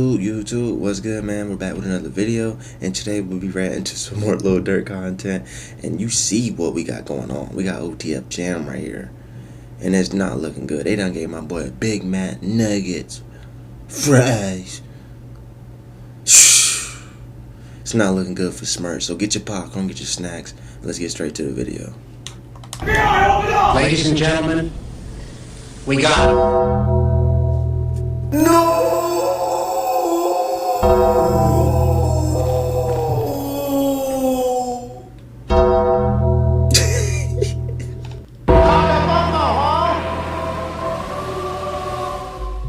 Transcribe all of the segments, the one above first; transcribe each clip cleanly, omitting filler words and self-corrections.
YouTube, what's good, man? We're back with another video, and today we'll be right into some more Lil Durk content. And you see what we got going on. We got OTF Jam right here, and it's not looking good. They done gave my boy a Big Mac nuggets, fries. It's not looking good for Smurf. So get your popcorn, get your snacks. Let's get straight to the video. Ladies and gentlemen, we got him. No!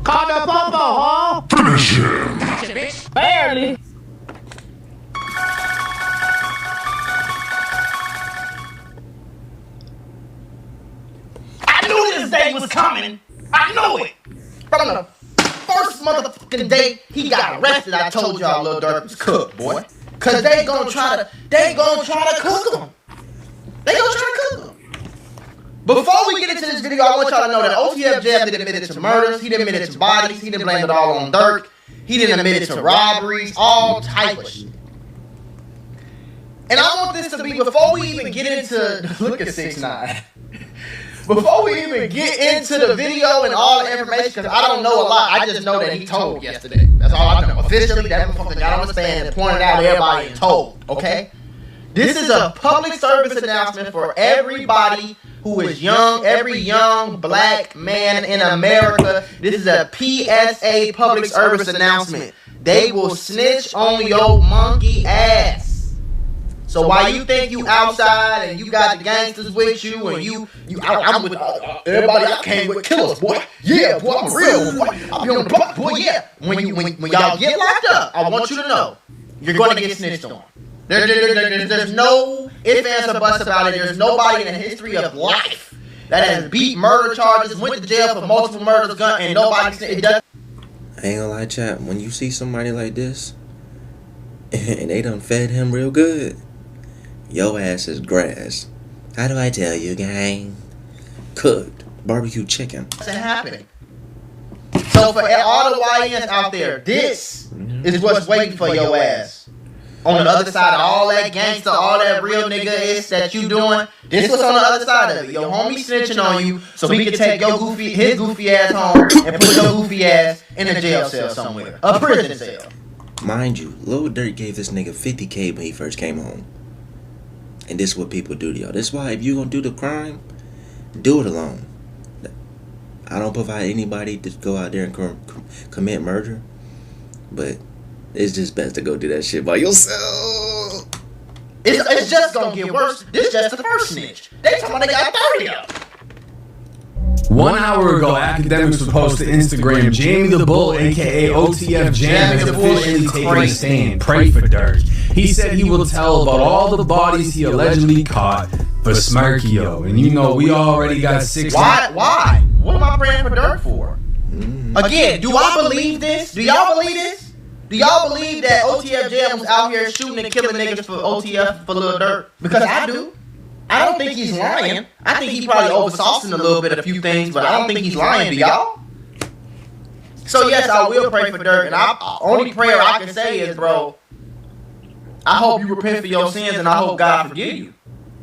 Call the pumper, huh? Finish him! Barely. I knew this day was coming. I knew it. From the first motherfucking day he got arrested, I told y'all Lil Durk was cooked, boy. Cause they gonna try to cook him. They gonna try to cook him. Before we get into this video, I want y'all to know that OTF Jam didn't admit it to murders, he didn't admit it to bodies, he didn't blame it all on Durk, he didn't admit it to robberies, all type of shit. And I want this to be, before we even get into, look at 6ix9ine. Before we even get into the video and all the information, because I don't know a lot, I just know that he told yesterday. That's all I know. Officially, that motherfucker got on the stand and pointed out everybody and told, okay? This is a public service announcement for everybody who is young, every young black man in America. This is a PSA, public service announcement. They will snitch on your monkey ass. So while you think you outside and you got the gangsters with you and I'm with everybody I came with killers, boy. Yeah, boy, I'm real, boy. I'll be on the block, boy, yeah. When y'all get locked up, I want you to know, you're going to get snitched on. There's no ifs, ands, or buts about it. There's nobody in the history of life that has beat murder charges, went to jail for multiple murders, and nobody said it does. I ain't gonna lie, chat. When you see somebody like this, and they done fed him real good, your ass is grass. How do I tell you, gang? Cooked barbecue chicken. What's happening? So for all the YNs out there, this is what's waiting for your ass. On the other side of all that gangster, all that real nigga is that you doing, this was on the other side of it. Your homie snitching on you so he can take his goofy ass home and put your goofy ass in a jail cell somewhere. A prison cell. Mind you, Lil Durk gave this nigga 50K when he first came home. And this is what people do to y'all. This is why if you gonna do the crime, do it alone. I don't provide anybody to go out there and commit murder, but it's just best to go do that shit by yourself. It's just gonna get worse. This is just the first snitch. They talking about they got 30 of them. 1 hour ago, academics was posted to Instagram. Jamie the Bull, aka OTF Jam, is officially taking a stand. Pray for Durk. He said he will tell about all the bodies he allegedly caught for Smurkio. And you know, we already got 6. Why? What am I praying for Durk for? Again, do I believe this? Do y'all believe this? Do y'all believe that OTF Jam was out here shooting and killing niggas for OTF for Lil Durk? Because I do. I don't think he's lying. I think he probably oversaucing a little bit a few things, but I don't think he's lying. Do y'all? So yes, I will pray for Durk, and only prayer I can say is, bro, I hope you repent for your sins, and I hope God forgive you.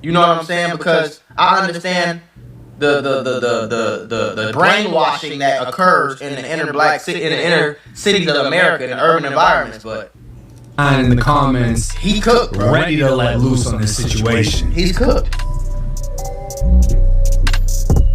You know what I'm saying? Because I understand the brainwashing that occurs in the inner cities of America, in urban environments, but In the comments, he cooked, bro. Ready to let loose on this situation. He's cooked.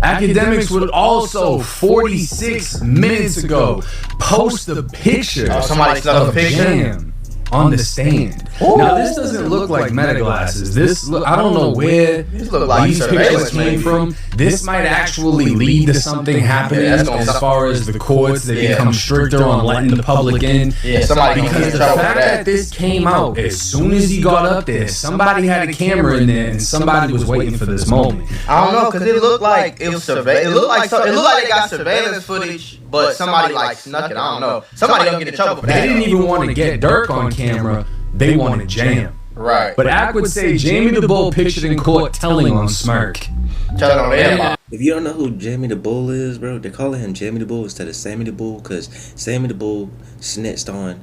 Academics would also 46 minutes ago post a picture somebody snuck a of picture? Jam on the stand. Ooh. Now this doesn't look like meta glasses. I don't know where These look like these pictures came from. This might actually lead to something happening as far as the courts. They become stricter on letting the public in. Yeah, somebody Because the fact that this came out as soon as he got up there, somebody had a camera in there and somebody was waiting for this moment. I don't know, because it looked like it was it looked like they got surveillance footage, but somebody like snuck it. I don't know. Somebody gonna get in trouble for that. They didn't even want to get Durk on camera. They wanted Jam. Right. But Ack would say Jamie the Bull pictured in court telling on Smurk. Telling on everybody. If you don't know who Jamie the Bull is, bro, they're calling him Jamie the Bull instead of Sammy the Bull because Sammy the Bull snitched on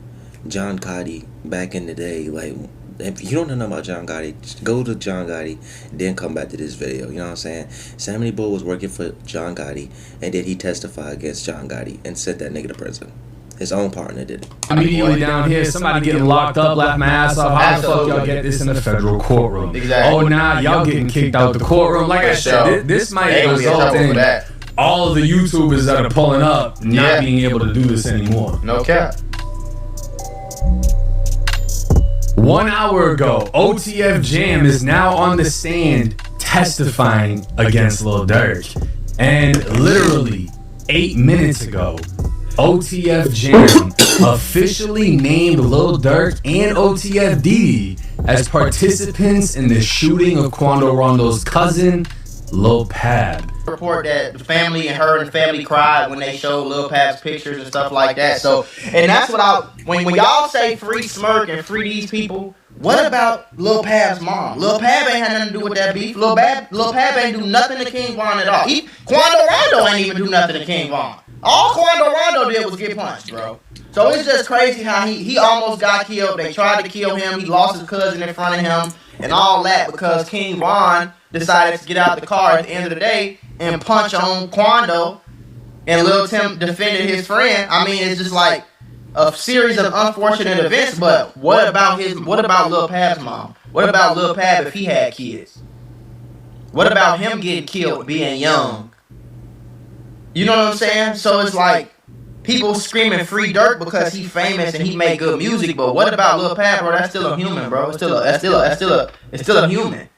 John Gotti back in the day. Like, if you don't know nothing about John Gotti, just go to John Gotti, then come back to this video. You know what I'm saying? Sammy the Bull was working for John Gotti, and then he testified against John Gotti and sent that nigga to prison. His own partner did it. Immediately down here, somebody getting locked up, laugh my ass off. How the fuck y'all get this in the federal courtroom? Exactly. Oh, nah, y'all getting kicked out the courtroom. Like I said, this might result in all of the YouTubers that are pulling up not being able to do this anymore. No cap. 1 hour ago, OTF Jam is now on the stand testifying against Lil Durk. And literally 8 minutes ago, OTF Jam officially named Lil Durk and OTF Diddy as participants in the shooting of Quando Rondo's cousin, Lil Pab. Report that the family and the family cried when they showed Lil Pab's pictures and stuff like that. So, and that's what when y'all say free Smirk and free these people, what about Lil Pab's mom? Lil Pab ain't had nothing to do with that beef. Lil Pab ain't do nothing to King Von at all. Quando Rondo ain't even do nothing to King Von. All Quando Rondo did was get punched, bro. So it's just crazy how he almost got killed. They tried to kill him. He lost his cousin in front of him and all that because King Von decided to get out the car at the end of the day and punch on Quando, and Lil Tim defended his friend. I mean, it's just like a series of unfortunate events. But what about Lil Pab's mom? What about Lil Pab if he had kids? What about him getting killed being young? You know what I'm saying? So it's like people screaming free Durk because he's famous and he made good music. But what about Lil Pab, bro? That's still a human, bro. It's still a human.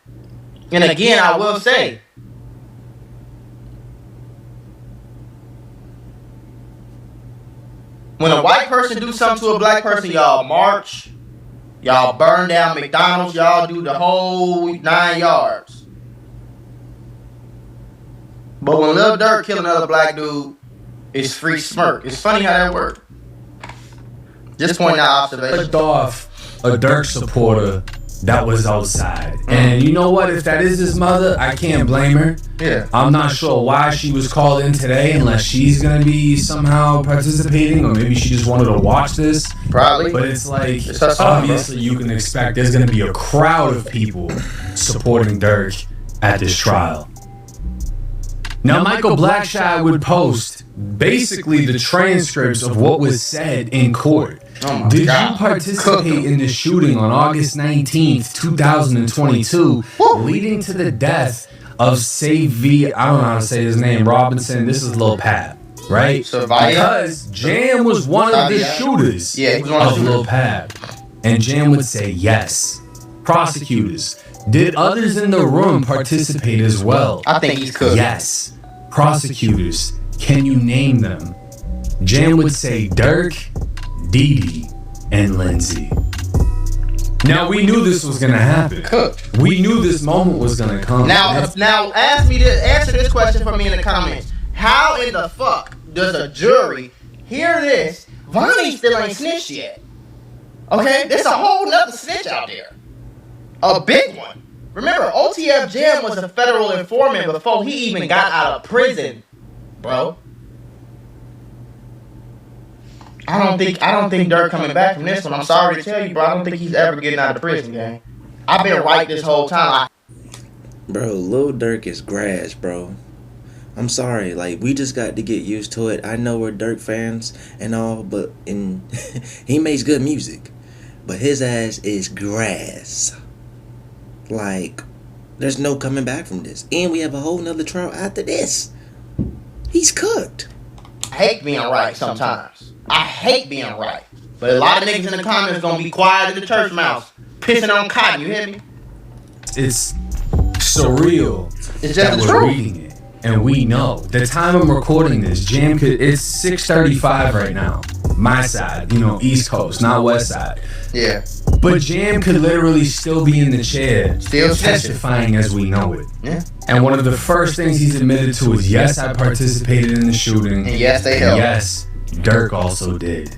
And again, I will say, when a white person do something to a black person, y'all march, y'all burn down McDonald's, y'all do the whole 9 yards. But when Lil Durk kill another black dude, it's free Smirk. It's funny how that works. Just pointing out observation. Flicked off a Durk supporter that was outside. And you know what? If that is his mother, I can't blame her. Yeah. I'm not sure why she was called in today unless she's going to be somehow participating or maybe she just wanted to watch this. Probably. But it's like, It's her son, obviously you can expect there's going to be a crowd of people supporting Durk at this trial. Now, Michael Blackshy would post basically the transcripts of what was said in court. Oh Did God. you participate in the shooting on August 19th, 2022, leading to the death of I don't know how to say his name, Robinson? This is Lil Pab, right? Because Jam was one of the shooters of Lil Pab. And Jam would say yes. Prosecutors, did others in the room participate as well? I think he's cooked. Yes. Prosecutors, can you name them? Jam would say Durk, Didi, and Lindsay. Now we knew this was gonna happen. Cooked. We knew this moment was gonna come. Now answer this question for me in the comments. How in the fuck does a jury hear this? Vonnie still ain't snitched yet. Okay, there's a whole nother snitch out there. A big one. Remember, OTF Jam was a federal informant before he even got out of prison, bro. I don't think Durk coming back from this one. I'm sorry to tell you, bro. I don't think he's ever getting out of prison, gang. I've been right this whole time. Bro, Lil Durk is grass, bro. I'm sorry, like, we just got to get used to it. I know we're Durk fans and all, but he makes good music. But his ass is grass. Like, there's no coming back from this. And we have a whole nother trial after this. He's cooked. I hate being right sometimes. I hate being right. But a lot of niggas in the comments gonna be quiet in the church mouse, pissing on cotton, you hear me? It's surreal. It's just that the we're truth. reading it. And we know. The time I'm recording this, it's 6:35 right now. My side, East Coast, not West side. Yeah. But Jam could literally still be in the chair, Still testifying as we know it. Yeah. And one of the first things he's admitted to is, yes, I participated in the shooting. And yes, they and helped. yes, Durk also did.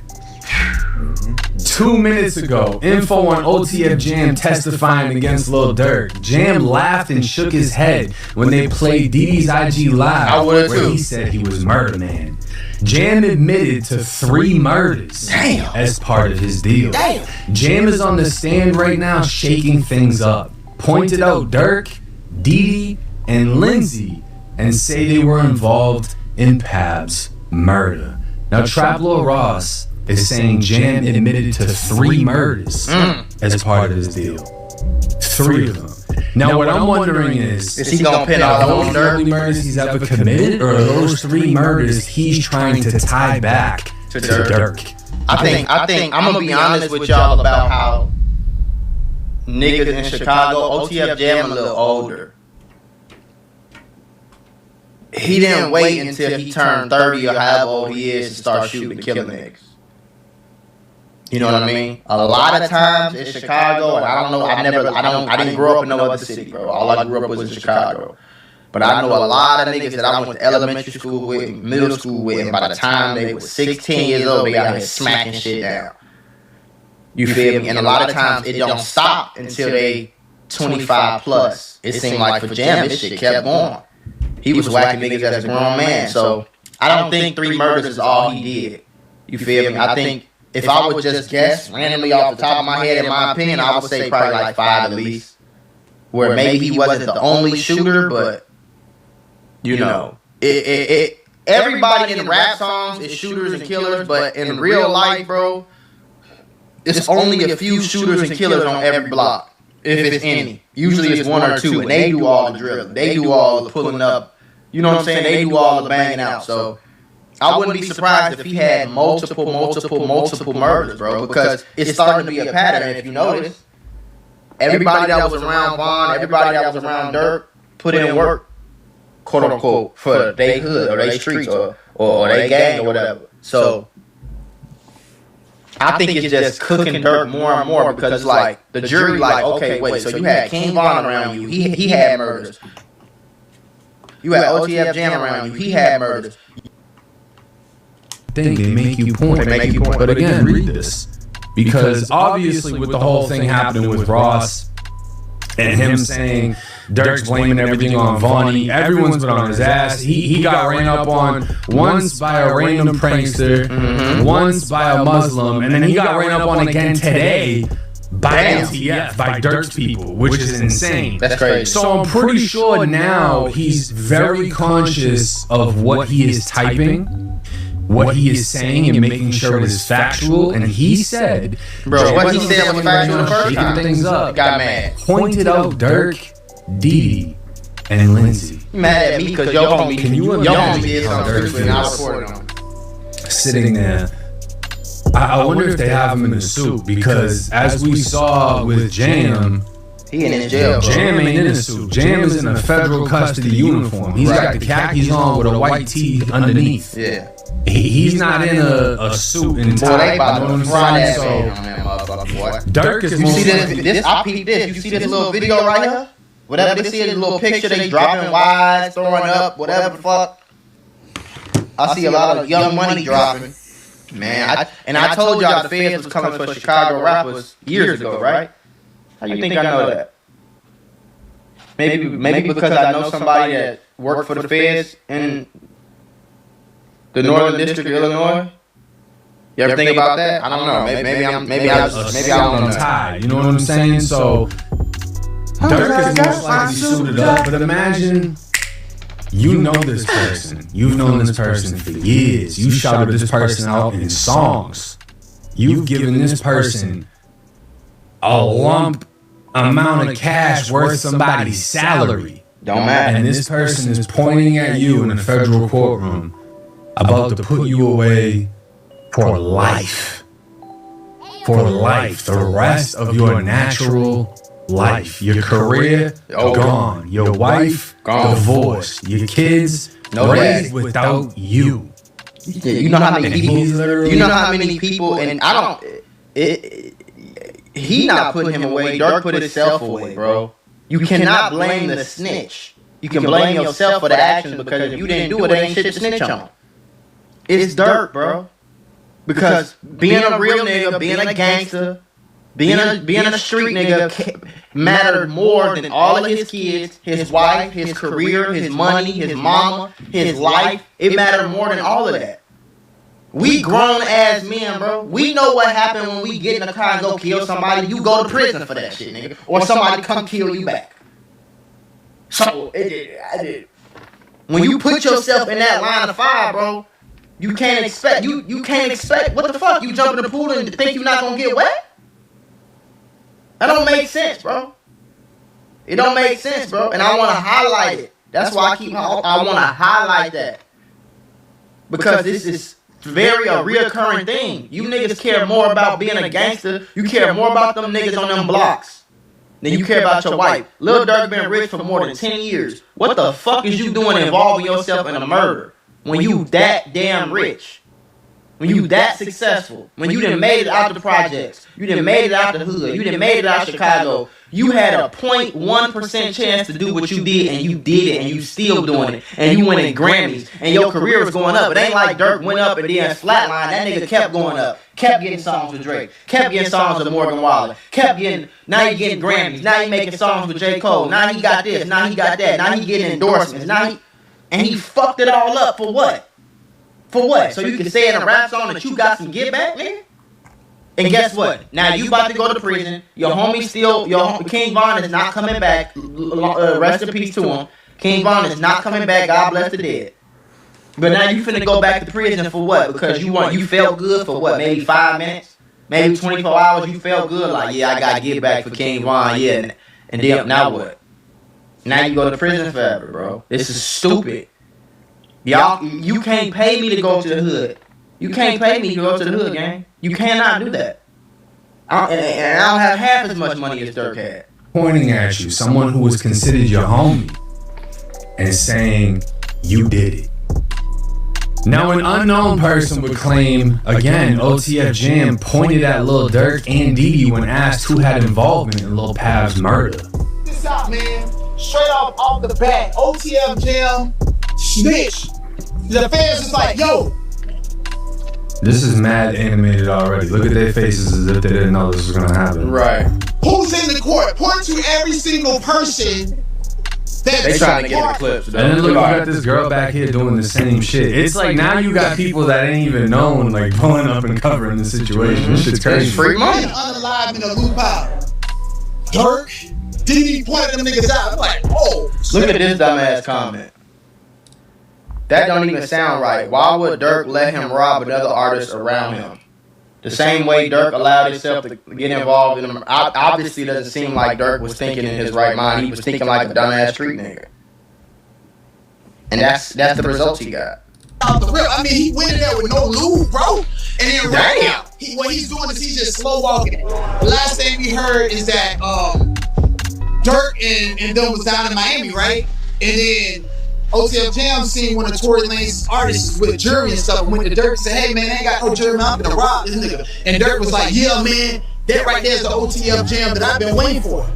2 minutes ago, info on OTF Jam testifying against Lil Durk. Jam laughed and shook his head when they played Diddy's IG Live, I would where too. he said he was Murder Man. Jam admitted to 3 murders as part of his deal. Jam is on the stand right now shaking things up. Pointed out Durk, Diddy, and Lindsay and say they were involved in Pab's murder. Now, Trap Lil Ross is saying Jam admitted to 3 murders as part of his deal. 3 of them. Now, what I'm wondering is he gonna pin all those those early murders he's ever committed, or are those 3 murders he's trying to tie back to Durk? I think I'm gonna be honest with y'all about how niggas in Chicago, OTF Jam a little older. He didn't wait until he turned 30 or however old he is to start shooting and killing niggas. You know what I mean? A lot of times in Chicago, and I don't know, I didn't grow up in no other city, bro. All I grew up was in Chicago. But I know a lot of niggas that I went to elementary school with, middle school with, and by the time they were 16 years old, they out here smacking shit down. You feel me? And a lot of times it don't stop until they 25 plus. It seemed like for Jam, this shit kept going. He was whacking niggas as a grown man. So I don't think 3 murders is all he did. You feel me? I think if I would just guess randomly off the top of my head, in my opinion, I would say probably like 5 at least. Where maybe he wasn't the only shooter, but you know, everybody in rap songs is shooters and killers, but in real life, bro, it's only a few shooters and killers on every block, if it's any. Usually it's 1 or 2, and they do all the drilling. They do all the pulling up. You know what I'm saying? They do all the banging out. So I wouldn't be surprised if he had multiple murders, bro, because it's starting to be a pattern. If you notice, everybody that was around Vaughn, everybody that was around Durk, put in work, quote unquote, for they hood or they streets or they gang or whatever. So I think it's just cooking Durk more and more because it's like the jury like, okay, wait, so you had King Von around you, he had murders. You had OTF Jam around you, he had murders. They make you point. But again, read this. Because obviously with the whole thing happening with Ross and him saying Durk's blaming everything on Vonnie, everyone's been on his ass. He got ran up on once by a random prankster, once by a Muslim, and then he got ran up on again today by OTF, by Durk's people, which is insane. That's crazy. So I'm pretty sure now he's very conscious of what he is typing, what he is saying, and making sure it is factual. And he said, bro, what he said was factual the first shaking time. things up, Got mad. pointed out Durk, Diddy, and Lindsay. You mad at me because your homie did something Durk stupid and I feels reported on him. sitting there. I wonder if they have him in the suit, because as we saw with Jam, He in his jail, bro. Jam ain't in a suit. Jam is in a federal custody uniform. He's got the khakis on with a white tee underneath. Yeah. He's not in a suit and tie. Boy, they about you know to what I'm fry that saying? man on that motherfucker, boy. Durk is You most see likely- this? I peeped this. You see this little video right here? Whatever this is, this little picture they dropping wides, throwing up, whatever the fuck. I see a lot of young money dropping. Man, I told y'all the feds was coming for Chicago rappers years ago, right? How you think I know that? Maybe because I know somebody that worked for the feds in the Northern District of Illinois. You ever think about that? I don't know. Maybe I don't know. Tied, you know what I'm saying? So Durk is most likely suited up, but imagine you know this person. You've known this person for years. You shouted this person out in songs. You've given this person a lump amount of cash worth somebody's salary. Don't matter. And this person is pointing at you in a federal courtroom about to put you away for life. For life. The rest of your natural life. Your career, gone. Your wife, Gone. divorced. Your kids, No raised daddy. without you. Yeah, you know how many And people? he's literally- You know how many people? And I don't. He not putting him away. Durk put himself away, bro. You cannot blame the snitch. You can blame yourself for the actions because if you didn't do it, ain't shit to snitch on. It's Durk, bro. Because being a real nigga, being a gangster, being a street nigga mattered more than all of his kids, his wife, his career, his money, his mama, his life. It mattered more than all of that. We grown ass men, bro. We know what happened when we get in the car and go kill somebody. You go to prison for that shit, nigga. Or somebody come kill you back. So, when you put yourself in that line of fire, bro, you can't expect, what the fuck? You jump in the pool and think you're not gonna get wet? That don't make sense, bro. It don't make sense, bro. And I want to highlight it. That's why I want to highlight that. Because this is very a reoccurring thing. You niggas care more about being a gangster. You care more about them niggas on them blocks than you care about your wife. Lil Durk been rich for more than 10 years. What the fuck is you doing involving yourself in a murder when you that damn rich? When you that successful? When you done made it out the projects? You done made it out the hood? You done made it out Chicago? You had a 0.1% chance to do what you did, and you did it, and you still doing it, and you winning Grammys, and your career was going up. It ain't like Durk went up and then flatline. That nigga kept going up, kept getting songs with Drake, kept getting songs with Morgan Wallen, kept getting. Now he getting Grammys. Now he making songs with J. Cole. Now he got this. Now he got that. Now he getting endorsements. And he fucked it all up for what? For what? So you can say in a rap song that you got some get back, nigga? And guess what? Now you about to go to prison. Your homie still, King Von is not coming back. Rest in peace to him. King Von is not coming back. God bless the dead. But now you finna go back to prison for what? Because you felt good for what? Maybe 5 minutes? Maybe 24 hours you felt good? Like, yeah, I gotta get back for King Von, yeah. And then, now what? Now you go to prison forever, bro. This is stupid. Y'all, you can't pay me to go to the hood. You can't pay me to go to the hood, gang. You cannot do that. And I don't have half as much money as Durk had. Pointing at you, someone who was considered your homie, and saying you did it. Now, an unknown person would claim, again, OTF Jam pointed at Lil Durk and Diddy when asked who had involvement in Lil Pav's murder. This out, man. Straight off the bat, OTF Jam snitch. The fans is like, yo. This is mad animated already. Look at their faces as if they didn't know this was gonna happen. Right. Who's in the court? Point to every single person. They trying to get the clips. And then look, you got this girl back here doing the same shit. It's like now you got people that ain't even known like pulling up and covering the situation. This shit's crazy. Free money. Unalive in a loop out. Durk didn't point them niggas out. I'm like, oh. Look at this dumbass comment. That don't even sound right. Why would Durk let him rob another artist around him? The same way Durk allowed himself to get involved in him. Obviously, it doesn't seem like Durk was thinking in his right mind. He was thinking like a dumbass street nigga. And that's the results he got. I mean, he went in there with no lube, bro. And then right now, what he's doing is he's just slow walking it. The last thing we heard is that Durk and them was down in Miami, right? And then OTF Jam seen one of Tory Lane's artists with jury and stuff. Went to Durk and said, hey man, I ain't got no jury, man. I'm gonna rob this nigga. And Durk was like, yeah man, that right there is the OTF Jam that I've been waiting for.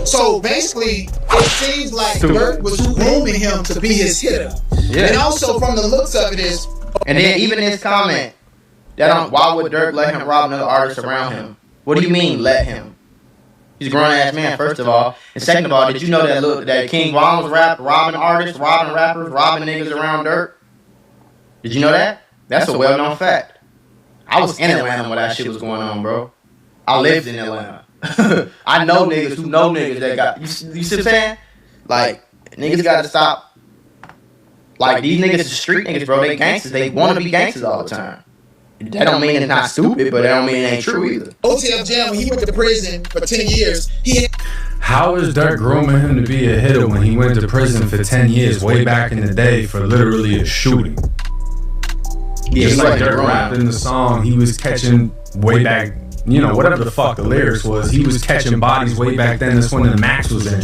So basically, it seems like Durk was grooming him to be his hitter. Yeah. And also from the looks of it is. And then even his comment, why would Durk let him rob another artist around him? What do you mean, let him? He's a grown-ass man, first of all. And second of all, did you know that King Von was robbing artists, robbing rappers, robbing niggas around Durk? Did you know that? That's a well-known fact. I was in Atlanta when that shit was going on, bro. I lived in Atlanta. I know niggas who know niggas that got... You see what I'm saying? Like, niggas got to stop. Like, these niggas are street niggas, bro. They gangsters. They want to be gangsters all the time. That don't mean it's not stupid, but that don't mean it ain't true either. OTF Jam, when he went to prison for 10 years, How is Durk grooming him to be a hitter when he went to prison for 10 years way back in the day for literally a shooting? Yeah, just like Durk rapped in the song, he was catching way back, whatever the fuck the lyrics was, he was catching bodies way back then. That's when the Max was in.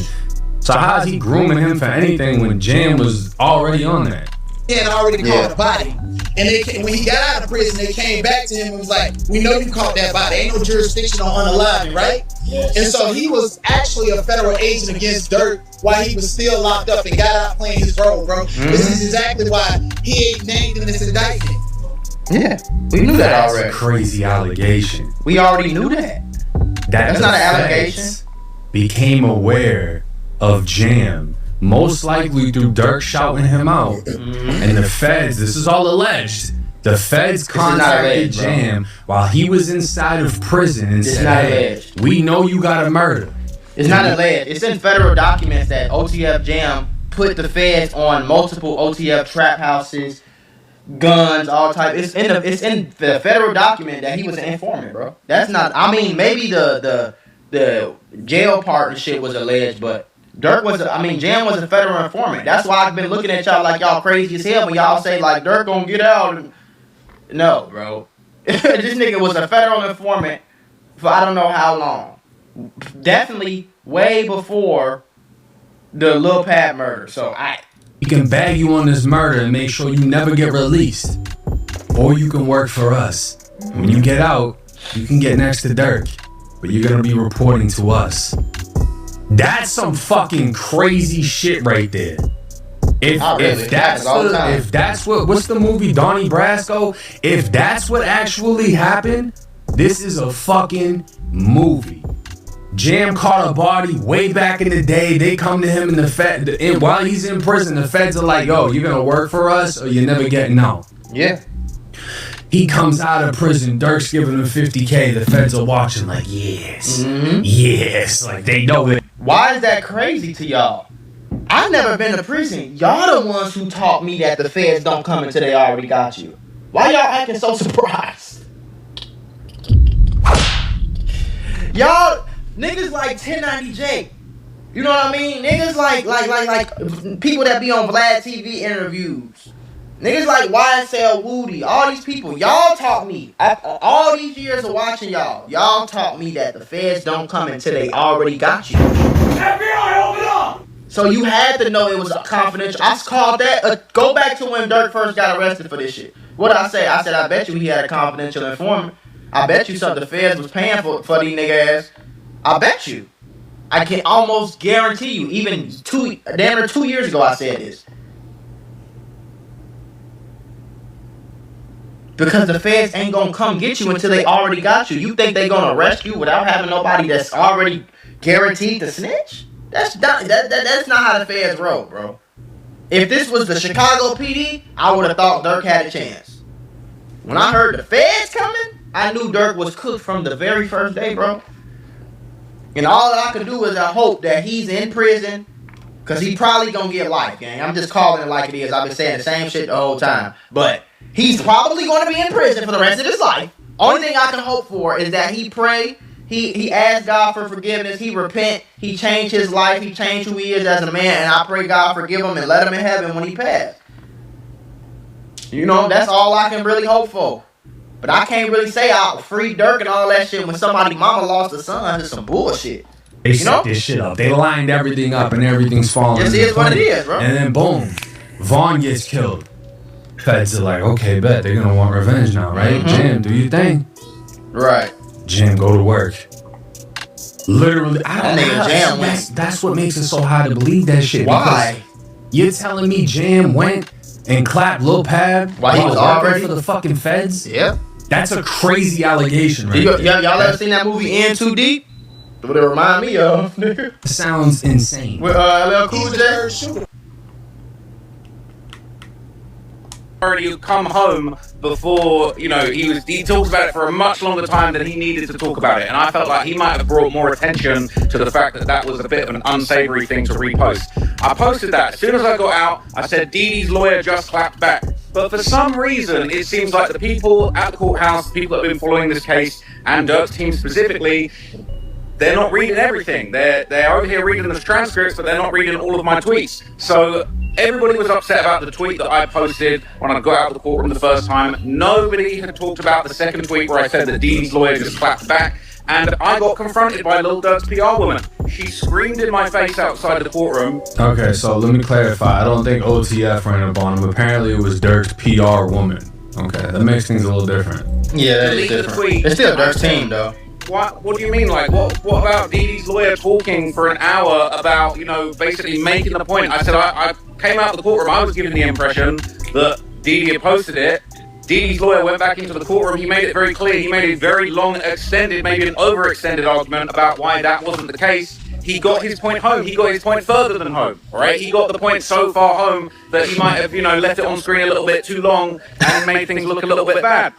So how is he grooming him for anything when Jam was already on that? He had already caught a body. And when he got out of prison, they came back to him and was like, we know you caught that body. Ain't no jurisdiction on unalive, right? Yes. And so he was actually a federal agent against Durk while he was still locked up and got out playing his role, bro. Mm-hmm. This is exactly why he ain't named in this indictment. Yeah, we knew that That's already. a crazy allegation. We already knew that. That's not an allegation. Became aware of Jam, most likely through Durk shouting him out. And the feds, this is all alleged. The feds contacted alleged, bro. Jam while he was inside of prison and said, not hey, alleged. we know you got a murder. It's not alleged. It's in federal documents that OTF Jam put the feds on multiple OTF trap houses, guns, all type. It's in the federal document that he was an informant, bro. That's not. I mean, maybe the jail partnership was alleged, but Durk was. Jam was a federal informant. That's why I've been looking at y'all like y'all crazy as hell when y'all say like Durk gonna get out. And, no, bro. This nigga was a federal informant for I don't know how long. Definitely way before the Lil Pad murder. So We can bag you on this murder and make sure you never get released. Or you can work for us. When you get out, you can get next to Durk. But you're gonna be reporting to us. That's some fucking crazy shit right there. If that's what's the movie Donnie Brasco? If that's what actually happened, this is a fucking movie. Jam caught a body way back in the day. They come to him in the while he's in prison. The feds are like, "Yo, you're gonna work for us, or you're never getting out." yeah. He comes out of prison. Durk's giving him $50K. The feds are watching, like, yes, yes, like they know it. Why is that crazy to y'all? I've never been to prison. Y'all the ones who taught me that the feds don't come until they already got you. Why y'all acting so surprised? Y'all niggas like 1090J. You know what I mean? Niggas like people that be on Vlad TV interviews. Niggas like YSL Woody. All these people. Y'all taught me. All these years of watching y'all. Y'all taught me that the feds don't come until they already got you. FBI, open up! So you had to know it was confidential. I called that. Go back to when Durk first got arrested for this shit. What did I say? I said, I bet you he had a confidential informant. I bet you something the feds was paying for these nigga ass. I bet you. I can almost guarantee you. Even damn near 2 years ago, I said this. Because the feds ain't gonna come get you until they already got you. You think they gonna arrest you without having nobody that's already guaranteed to snitch? That's not how the feds roll, bro. If this was the Chicago PD, I would have thought Durk had a chance. When I heard the feds coming, I knew Durk was cooked from the very first day, bro. And all that I could do is I hope that he's in prison, because he probably gonna get life, gang. I'm just calling it like it is. I've been saying the same shit the whole time. But he's probably gonna be in prison for the rest of his life. Only thing I can hope for is that he pray, he asked God for forgiveness, he repent, he changed his life, he changed who he is as a man, and I pray God forgive him and let him in heaven when he passed. You know, that's all I can really hope for. But I can't really say I'll free Durk and all that shit when somebody mama lost a son. It's some bullshit. They set this shit up. They lined everything up and everything's falling. Just is what it is, bro. And then boom, Vaughn gets killed. Feds are like, okay, bet they're gonna want revenge now, right? Jam, do your thing. Right. Jam, go to work. Literally, I don't know. Jam went. That's what makes it so hard to believe that shit. Why? You're telling me Jam went and clapped Lil Pab While he was working already for the fucking feds? Yep. That's a crazy allegation, right? Y'all ever seen that movie In Too Deep? What it remind me of, nigga? Sounds insane. With LL Cool J. Already come home before, you know, he talks about it for a much longer time than he needed to talk about it, and I felt like he might have brought more attention to the fact that that was a bit of an unsavory thing to repost. I posted that. As soon as I got out, I said Dee Dee's lawyer just clapped back. But for some reason, it seems like the people at the courthouse, the people that have been following this case, and Durk's team specifically, they're not reading everything. They're over here reading the transcripts, but they're not reading all of my tweets. So everybody was upset about the tweet that I posted when I got out of the courtroom the first time. Nobody had talked about the second tweet where I said that Dee Dee's lawyer just clapped back. And I got confronted by Lil Durk's PR woman. She screamed in my face outside the courtroom. Okay, so let me clarify. I don't think OTF ran up on him. Apparently it was Durk's PR woman. Okay, that makes things a little different. Yeah, that is Delete the different. tweet. It's still Durk's team, though. What do you mean? Like, what about Dee Dee's lawyer talking for an hour about, you know, basically making the point? I said I came out of the courtroom, I was given the impression that Dee Dee had posted it. Diddy's lawyer went back into the courtroom. He made it very clear. He made a very long, extended, maybe an overextended argument about why that wasn't the case. He got his point home. He got his point further than home. All right, he got the point so far home that he might have, left it on screen a little bit too long and made things look a little bit bad.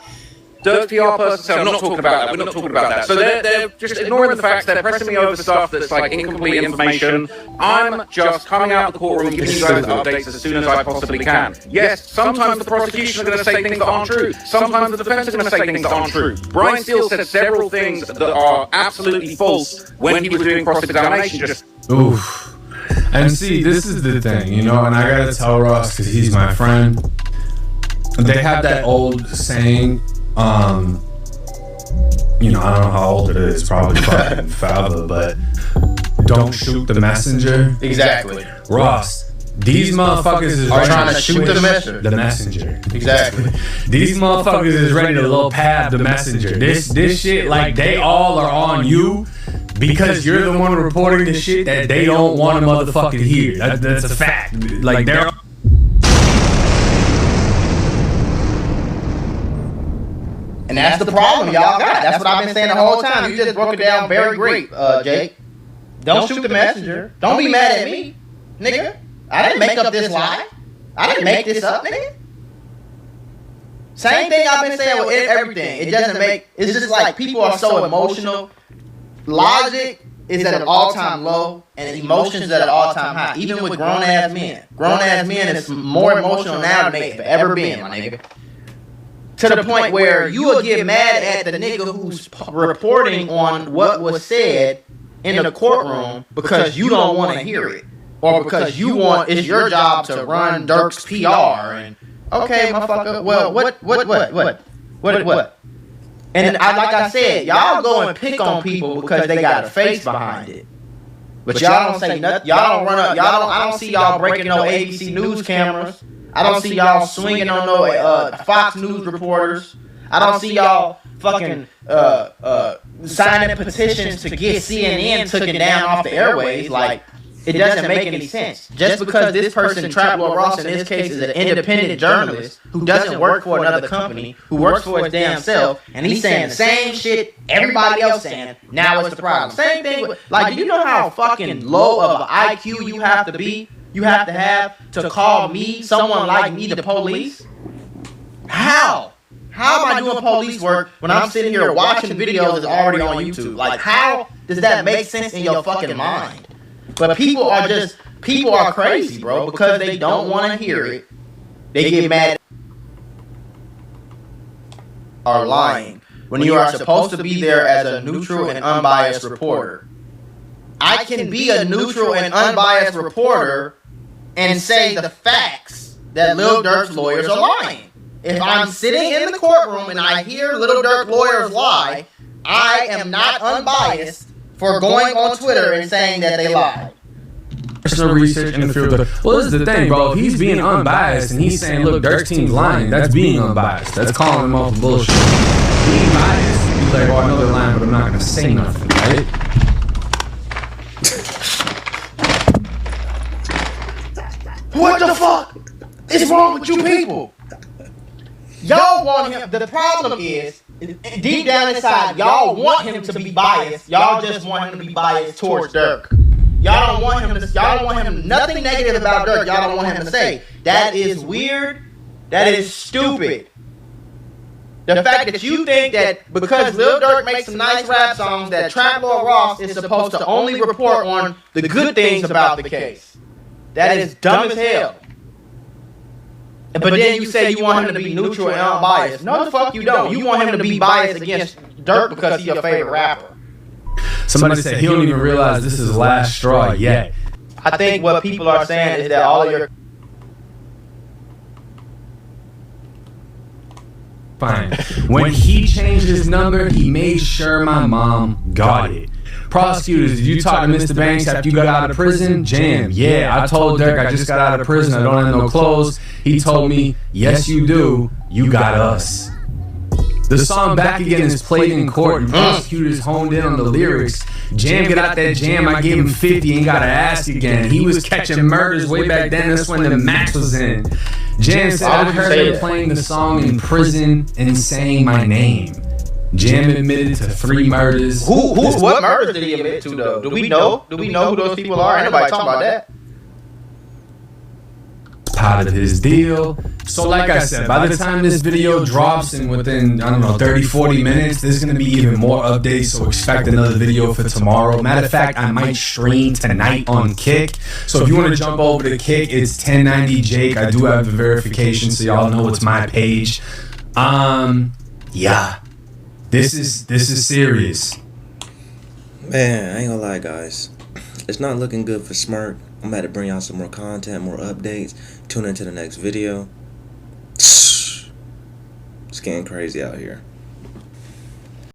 Durk's PR person said, I'm not talking about that. We're not talking about that. So they're just ignoring the facts. They're pressing me over stuff that's like incomplete information. I'm just coming out of the courtroom, giving you guys updates as soon as I possibly can. Yes, sometimes the prosecution are going to say things that aren't true. Sometimes the defense are going to say things that aren't true. Brian Steele said several things that are absolutely false when he was doing cross-examination. Just oof. And see, this is the thing, and I gotta tell Ross because he's my friend. They have that old saying. I don't know how old it is, probably fucking forever, but don't shoot the messenger. Exactly. Ross, these motherfuckers is are trying to shoot the messenger. The messenger. Exactly. These motherfuckers is ready to low pad the messenger. This shit, like, they all are on you because you're the one reporting the shit that they don't want a motherfucker to hear. That's a fact. Like, they're... And that's the problem y'all got. That's what I've been saying the whole time. You just broke it down very great, Jake. Don't shoot the messenger. Don't be mad at me, nigga. I didn't make up this lie. I didn't make this up, nigga. Same thing I've been saying with everything. It doesn't make... It's just like people are so emotional. Logic is at an all-time low, and emotions at an all-time high. Even with grown-ass men. Grown-ass men is more emotional now than they've ever been, my nigga. To the point where you will get mad at the nigga who's reporting on what was said in the courtroom because you don't want to hear it. Or because it's your job to run Durk's PR and, okay, motherfucker, well, what? And like I said, y'all go and pick on people because they got a face behind it. But y'all don't say nothing. Y'all don't run up. I don't see y'all breaking no ABC News cameras. I don't see y'all swinging on no Fox News reporters. I don't see y'all fucking signing petitions to get CNN taken down off the airways. Like, it doesn't make any sense. Just because this person, Traplo Ross, in this case, is an independent journalist who doesn't work for another company, who works for his damn self, and he's saying the same shit everybody else saying, now it's the problem. Same thing with, like, do you know how fucking low of an IQ you have to be? You have to call me, someone like me, the police? How? How am I doing police work when I'm sitting here watching videos that's already on YouTube? Like, how does that make sense in your fucking mind? But people are crazy, bro, because they don't want to hear it. They get mad are lying when you are supposed to be there as a neutral and unbiased reporter. I can be a neutral and unbiased reporter and say the facts that Lil Durk's lawyers are lying. If I'm sitting in the courtroom and I hear Lil Durk lawyers lie, I am not unbiased for going on Twitter and saying that they lied. Personal research in the field of, well, this is the thing, bro. If he's being unbiased and he's saying, look, Durk's team's lying, that's being unbiased. That's calling them off bullshit. Being biased, he's like, oh, I know they're lying, but I'm not going to say nothing, right? What the fuck is wrong with you people? Y'all want him. The problem is, deep down inside, y'all want him to be biased. Y'all just want him to be biased towards Durk. Y'all don't want him nothing negative about Durk. Y'all don't want him to say. That is weird. That is stupid. The fact that you think that because Lil Durk makes some nice rap songs that Traplo Ross is supposed to only report on the good things about the case. That is dumb as hell. But then you say you want him to be neutral and unbiased. No, the fuck you don't. You want him to be biased against Durk because he's your favorite rapper. Somebody said he don't even realize this is the last straw yet. I think what people are saying is that all of your... Fine. When he changed his number, he made sure my mom got it. Prosecutors, did you talk to Mr. Banks after you got out of prison? Jam, yeah, I told Durk I just got out of prison, I don't have no clothes. He told me, yes you do, you got us. The song Back Again is played in court and prosecutors honed in on the lyrics. Jam get out that jam, I gave him 50, ain't gotta ask again. He was catching murders way back then, that's when the max was in. Jam said, I heard him playing the song in prison and saying my name. Jam admitted to 3 murders. What murders did he admit to, though? Do we know? Do we know who those people are? Ain't nobody talking about that. Part of his deal. So like I said, by the time this video drops and within, I don't know, 30-40 minutes, there's going to be even more updates, so expect another video for tomorrow. Matter of fact, I might stream tonight on Kick. So if you want to jump over to Kick, it's 1090 Jake. I do have the verification, so y'all know it's my page. Yeah. This is serious. Man, I ain't gonna lie, guys. It's not looking good for Smirk. I'm about to bring y'all some more content, more updates. Tune into the next video. It's getting crazy out here.